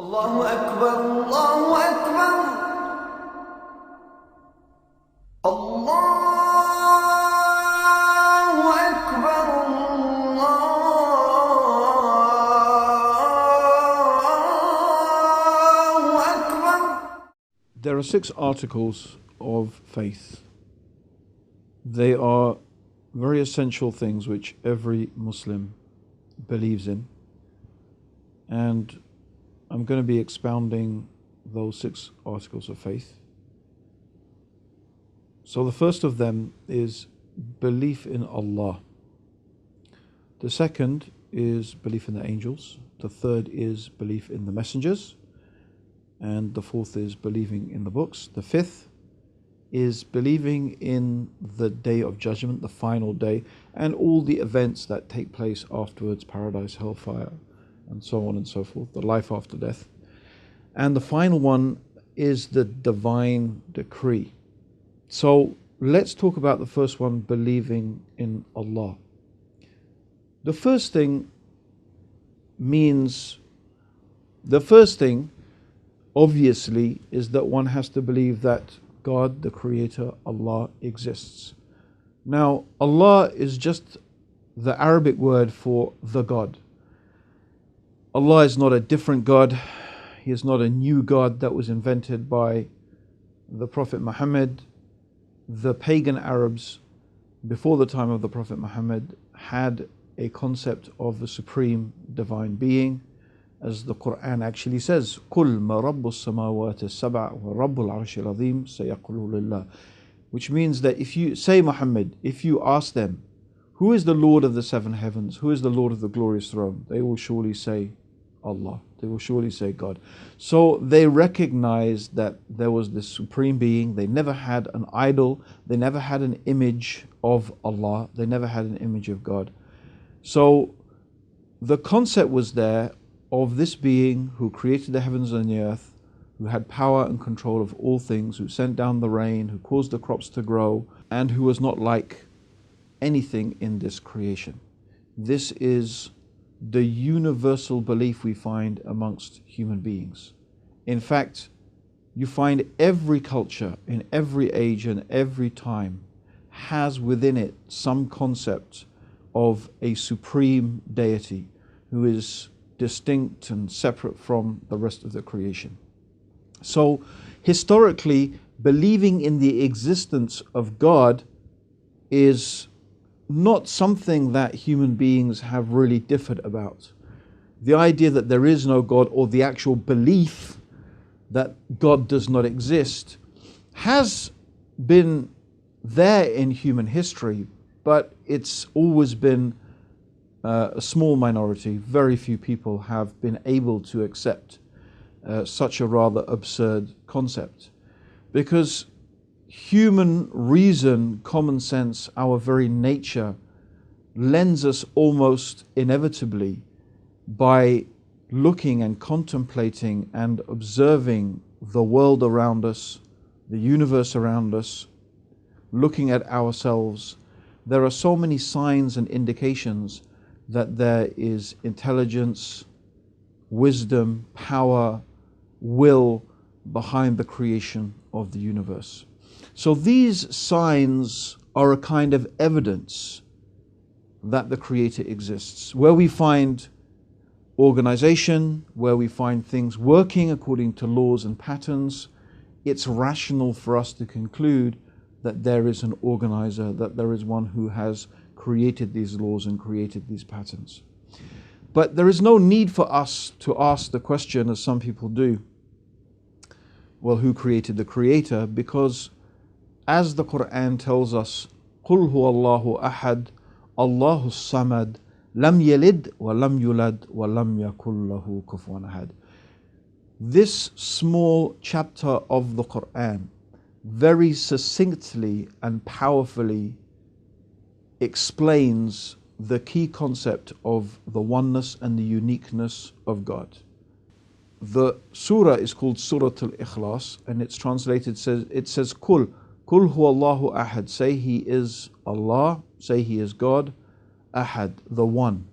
الله أكبر الله أكبر الله أكبر الله أكبر. There are 6 articles of faith. They are very essential things which every Muslim believes in, and I'm going to be expounding those 6 articles of faith. So the first of them is belief in Allah. The second is belief in the angels. The third is belief in the messengers. And the fourth is believing in the books. The fifth is believing in the day of judgment, the final day, and all the events that take place afterwards, paradise, hellfire, and so on and so forth, the life after death. And the final one is the divine decree. So let's talk about the first one, believing in Allah. The first thing obviously is that one has to believe that God, the Creator, Allah, exists. Now, Allah is just the Arabic word for the God. Allah is not a different God. He is not a new God that was invented by the Prophet Muhammad. The pagan Arabs before the time of the Prophet Muhammad had a concept of the supreme divine being, as the Qur'an actually says, قُلْ مَا رَبُّ السَّمَاوَاتِ السَّبْعِ وَرَبُّ الْعَرْشِ الْعَظِيمِ سَيَقُولُ لِلَّهِ. Which means that if you say, Muhammad, if you ask them, who is the Lord of the 7 heavens, who is the Lord of the glorious throne, they will surely say Allah. They will surely say God. So they recognized that there was this supreme being. They never had an idol. They never had an image of Allah. They never had an image of God. So the concept was there of this being who created the heavens and the earth, who had power and control of all things, who sent down the rain, who caused the crops to grow, and who was not like anything in this creation. This is the universal belief we find amongst human beings. In fact, you find every culture in every age and every time has within it some concept of a supreme deity who is distinct and separate from the rest of the creation. So historically, believing in the existence of God is not something that human beings have really differed about. The idea that there is no God, or the actual belief that God does not exist, has been there in human history, but it's always been a small minority. Very few people have been able to accept such a rather absurd concept, because human reason, common sense, our very nature lends us almost inevitably, by looking and contemplating and observing the world around us, the universe around us, looking at ourselves, there are so many signs and indications that there is intelligence, wisdom, power, will behind the creation of the universe. So these signs are a kind of evidence that the Creator exists. Where we find organization, where we find things working according to laws and patterns, it's rational for us to conclude that there is an organizer, that there is one who has created these laws and created these patterns. But there is no need for us to ask the question, as some people do, well, who created the Creator? Because as the Qur'an tells us, قُلْ هُوَ اللَّهُ أَحَدٌ اللَّهُ الصَّمَدُ لَمْ يَلِدْ وَلَمْ يُولَدْ وَلَمْ يَكُنْ لَهُ كُفُوًا أَحَدٌ. This small chapter of the Qur'an very succinctly and powerfully explains the key concept of the oneness and the uniqueness of God. The surah is called Surah Al-Ikhlas, and it's translated, it says, Kul huwa Allahu ahad, say He is Allah, say He is God, ahad, the one.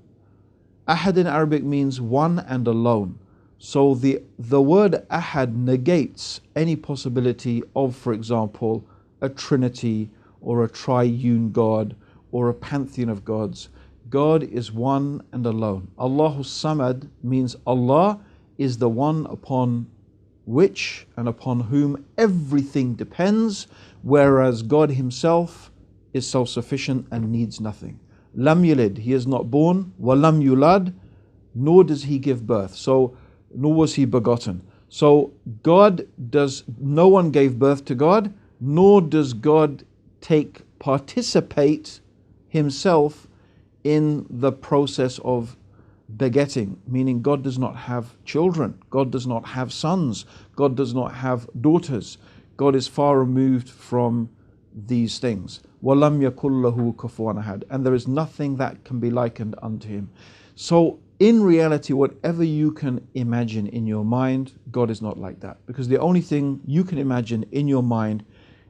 Ahad in Arabic means one and alone. So the word ahad negates any possibility of, for example, a trinity or a triune God or a pantheon of gods. God is one and alone. Allahu Samad means Allah is the one upon which and upon whom everything depends, whereas God himself is self-sufficient and needs nothing. Lam yalid, he is not born, wa lam yulad, nor does he give birth. So nor was he begotten. So no one gave birth to God, nor does God participate himself in the process of begetting, meaning God does not have children, God does not have sons, God does not have daughters. God is far removed from these things. وَلَمْ يَكُنْ لَهُ كُفُوًا أَحَدٌ, and there is nothing that can be likened unto him. So in reality, whatever you can imagine in your mind, God is not like that. Because the only thing you can imagine in your mind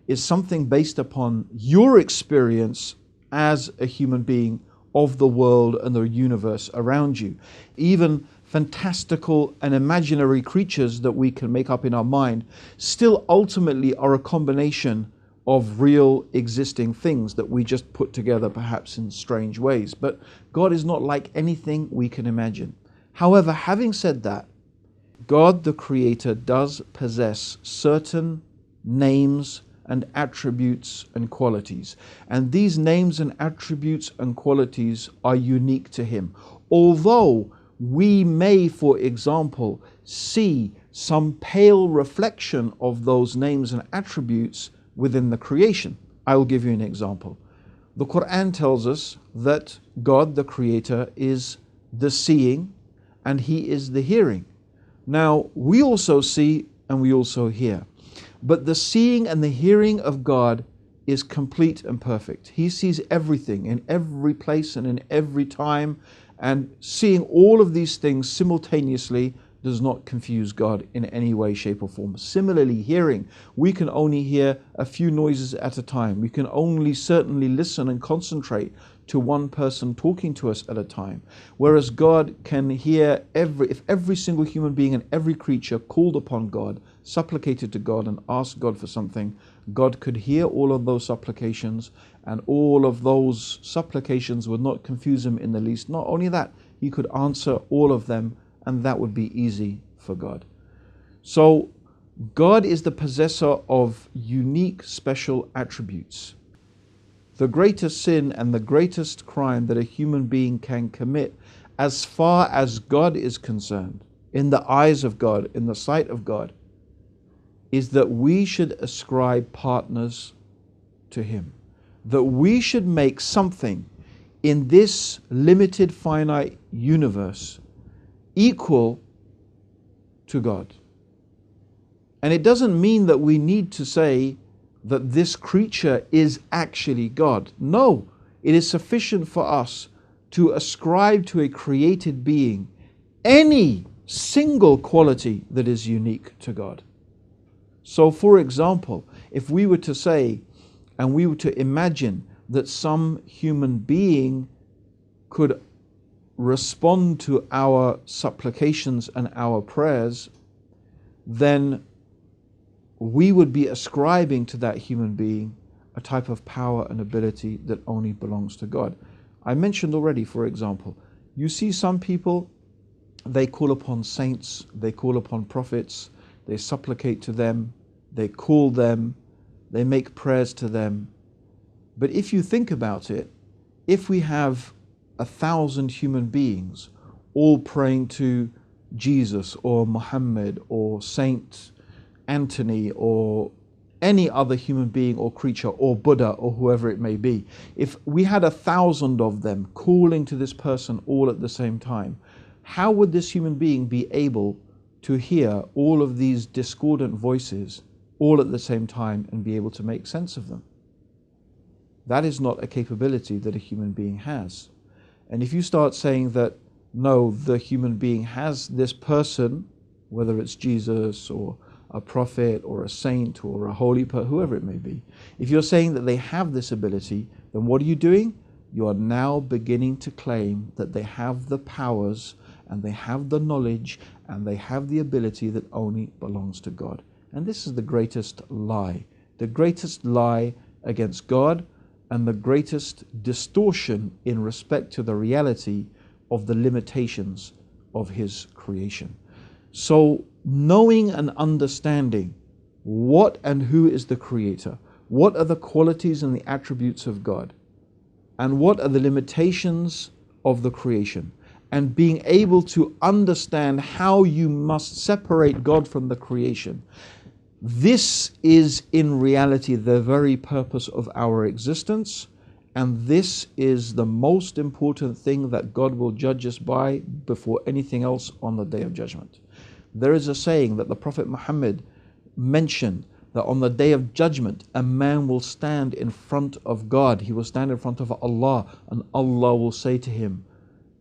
is something based upon your experience as a human being of the world and the universe around you. Even fantastical and imaginary creatures that we can make up in our mind still ultimately are a combination of real existing things that we just put together perhaps in strange ways. But God is not like anything we can imagine. However, having said that, God the Creator does possess certain names and attributes and qualities. And these names and attributes and qualities are unique to him. Although we may, for example, see some pale reflection of those names and attributes within the creation. I will give you an example. The Qur'an tells us that God, the Creator, is the seeing and he is the hearing. Now, we also see and we also hear. But the seeing and the hearing of God is complete and perfect. He sees everything in every place and in every time, and seeing all of these things simultaneously does not confuse God in any way, shape or form. Similarly, hearing, we can only hear a few noises at a time. We can only certainly listen and concentrate to one person talking to us at a time. Whereas God can hear if every single human being and every creature called upon God, supplicated to God and asked God for something, God could hear all of those supplications, and all of those supplications would not confuse him in the least. Not only that, he could answer all of them, and that would be easy for God. So God is the possessor of unique special attributes. The greatest sin and the greatest crime that a human being can commit, as far as God is concerned, in the eyes of God, in the sight of God, is that we should ascribe partners to him. That we should make something in this limited finite universe equal to God. And it doesn't mean that we need to say that this creature is actually God. No, it is sufficient for us to ascribe to a created being any single quality that is unique to God. So, for example, if we were to say and we were to imagine that some human being could respond to our supplications and our prayers, then we would be ascribing to that human being a type of power and ability that only belongs to God. I mentioned already, for example, you see some people, they call upon saints, they call upon prophets, they supplicate to them, they call them, they make prayers to them. But if you think about it, if we have 1,000 human beings all praying to Jesus or Muhammad or Saint Anthony or any other human being or creature or Buddha or whoever it may be, if we had 1,000 of them calling to this person all at the same time, how would this human being be able to hear all of these discordant voices all at the same time and be able to make sense of them? That is not a capability that a human being has. And if you start saying that, no, the human being has this person, whether it's Jesus or a prophet or a saint or a holy person, whoever it may be, if you're saying that they have this ability, then what are you doing? You are now beginning to claim that they have the powers and they have the knowledge and they have the ability that only belongs to God. And this is the greatest lie against God, and the greatest distortion in respect to the reality of the limitations of His creation. So knowing and understanding what and who is the Creator, what are the qualities and the attributes of God, and what are the limitations of the creation, and being able to understand how you must separate God from the creation. This is in reality the very purpose of our existence, and this is the most important thing that God will judge us by before anything else on the Day of Judgment. There is a saying that the Prophet Muhammad mentioned, that on the Day of Judgment a man will stand in front of God, he will stand in front of Allah, and Allah will say to him,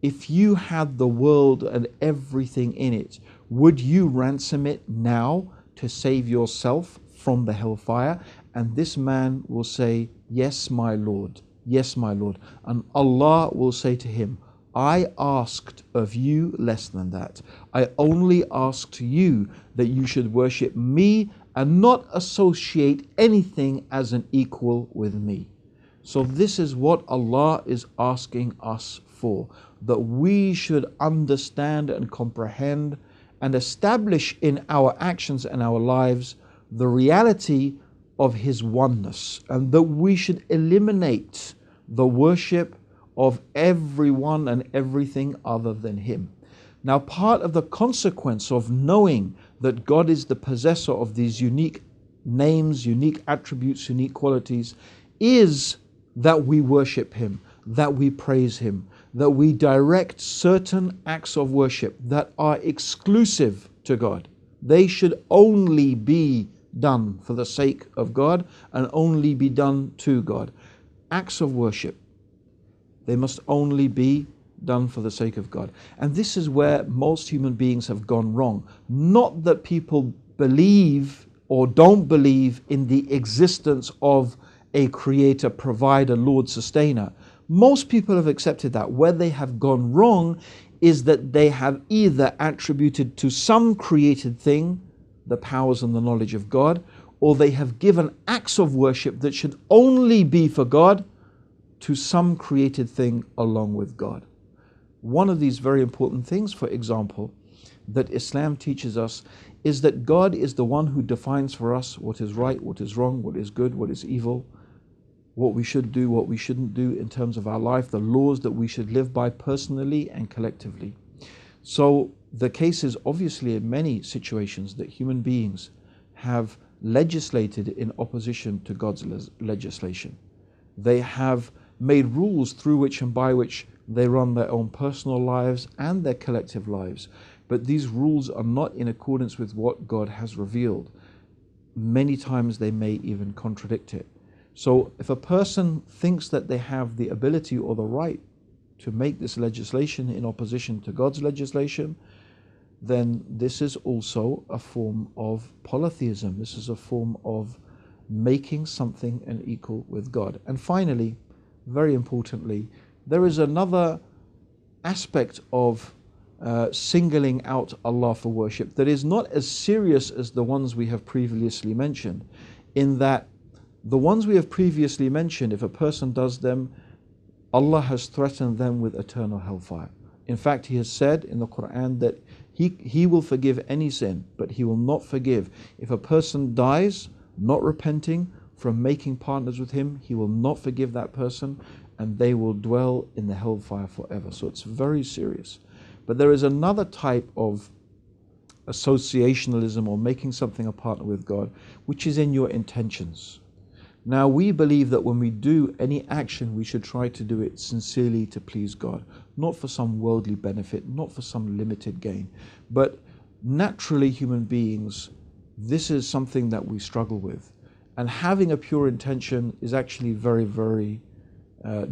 if you had the world and everything in it, would you ransom it now to save yourself from the hellfire? And this man will say, yes, my Lord, yes, my Lord. And Allah will say to him, I asked of you less than that. I only asked you that you should worship me and not associate anything as an equal with me. So this is what Allah is asking us for, that we should understand and comprehend and establish in our actions and our lives the reality of His oneness, and that we should eliminate the worship of everyone and everything other than Him. Now, part of the consequence of knowing that God is the possessor of these unique names, unique attributes, unique qualities, is that we worship Him, that we praise Him, that we direct certain acts of worship that are exclusive to God. They should only be done for the sake of God and only be done to God. Acts of worship, they must only be done for the sake of God. And this is where most human beings have gone wrong. Not that people believe or don't believe in the existence of a creator, provider, Lord, sustainer. Most people have accepted that. Where they have gone wrong is that they have either attributed to some created thing the powers and the knowledge of God, or they have given acts of worship that should only be for God to some created thing along with God. One of these very important things, for example, that Islam teaches us is that God is the one who defines for us what is right, what is wrong, what is good, what is evil, what we should do, what we shouldn't do in terms of our life, the laws that we should live by personally and collectively. So the case is obviously in many situations that human beings have legislated in opposition to God's legislation. They have made rules through which and by which they run their own personal lives and their collective lives. But these rules are not in accordance with what God has revealed. Many times they may even contradict it. So if a person thinks that they have the ability or the right to make this legislation in opposition to God's legislation, then this is also a form of polytheism. This is a form of making something an equal with God. And finally, very importantly, there is another aspect of singling out Allah for worship that is not as serious as the ones we have previously mentioned, in that the ones we have previously mentioned, if a person does them, Allah has threatened them with eternal hellfire. In fact, He has said in the Qur'an that He will forgive any sin, but He will not forgive. If a person dies not repenting from making partners with Him, He will not forgive that person, and they will dwell in the hellfire forever. So it's very serious. But there is another type of associationalism or making something a partner with God, which is in your intentions. Now, we believe that when we do any action, we should try to do it sincerely to please God, not for some worldly benefit, not for some limited gain. But naturally, human beings, this is something that we struggle with. And having a pure intention is actually very, very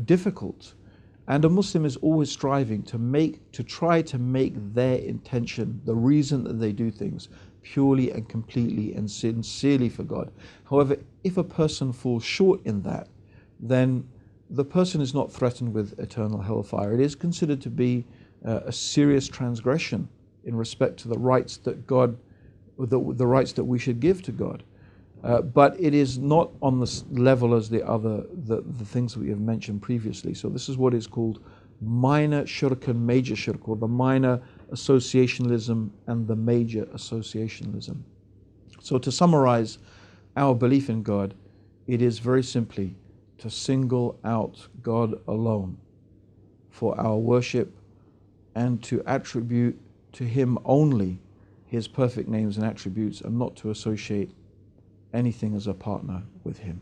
difficult. And a Muslim is always striving to try to make their intention, the reason that they do things, purely and completely and sincerely for God. However, if a person falls short in that, then the person is not threatened with eternal hellfire. It is considered to be a serious transgression in respect to the rights that God, the rights that we should give to God. But it is not on the level as the things that we have mentioned previously. So this is what is called minor shirk and major shirk, or the minor associationalism and the major associationalism. So to summarize our belief in God, it is very simply to single out God alone for our worship and to attribute to Him only His perfect names and attributes, and not to associate anything as a partner with Him.